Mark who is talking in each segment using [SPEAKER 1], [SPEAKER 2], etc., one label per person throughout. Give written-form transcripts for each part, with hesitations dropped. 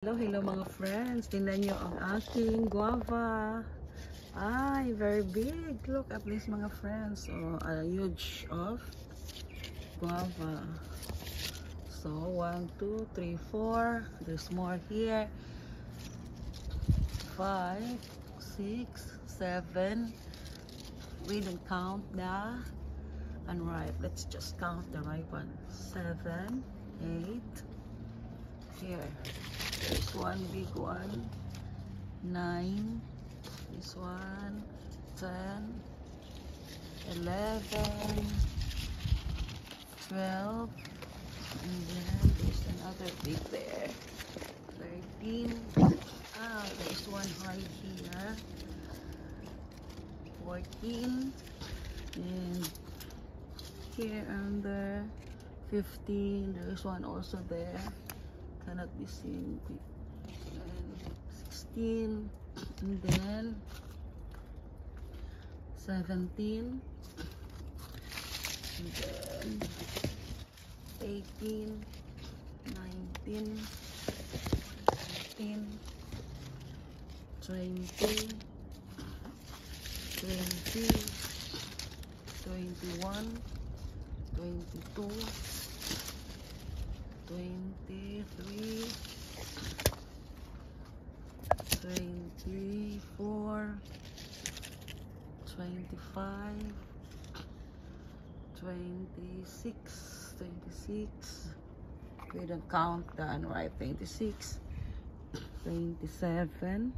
[SPEAKER 1] Hello, hello mga friends. Tingnan nyo ang aking guava. Ay, very big. Look at this mga friends. So, a huge of guava. So, 1, 2, 3, 4. There's more here. 5, 6, 7. We don't count the unripe. Let's just count the ripe one. 7, 8. Here. There's one big one. 9. This one. 10. 11. 12. And then there's another big there. 13. There's one high here. 14. And here under 15. There's one also there. Cannot be seen. And 16, and then 17, and then 18, 19, 18, 20, 20, 21, 22, 23, 24, 25, 26, 26. We don't count the unripe. 26, 27,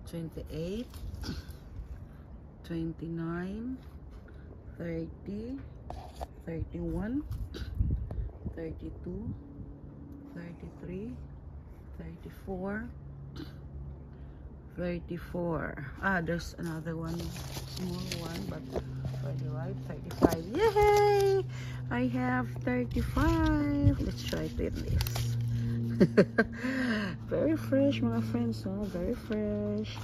[SPEAKER 1] 28, 29, 30, 31, 32, 33, 34, 34. There's another one, small one, but already ripe. 35. Yay! I have 35. Let's try to eat this. Very fresh, mga friends. Very fresh.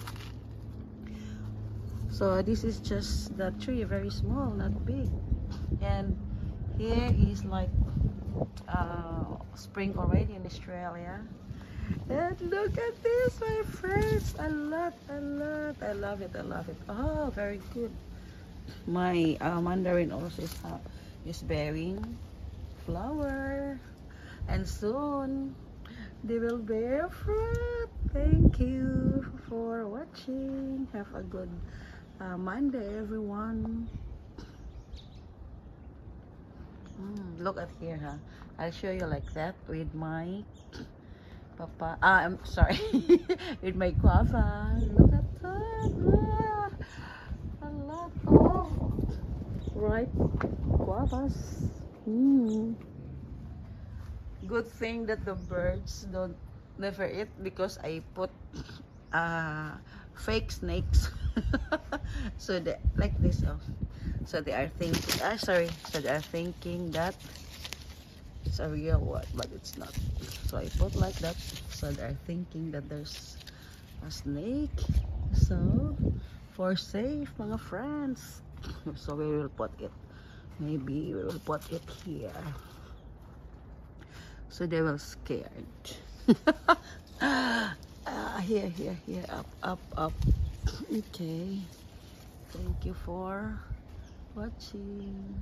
[SPEAKER 1] So this is just the tree, very small, not big. And here is like spring already in Australia. And look at this, my friends. I love it. Oh, very good. My mandarin also is bearing flower, and soon they will bear fruit. Thank you for watching. Have a good Monday, everyone. Look at here, I'll show you like that with my I'm sorry, with my guava. Look at that. A lot of ripe guavas. Good thing that the birds don't never eat, because I put fake snakes. So they like this. So they are thinking, so they are thinking that it's a real one, but it's not. So I put like that, so they are thinking that there's a snake. So for safe, mga friends. So we will put it, maybe we will put it here, so they will scared. Here, up. Okay, thank you for watching.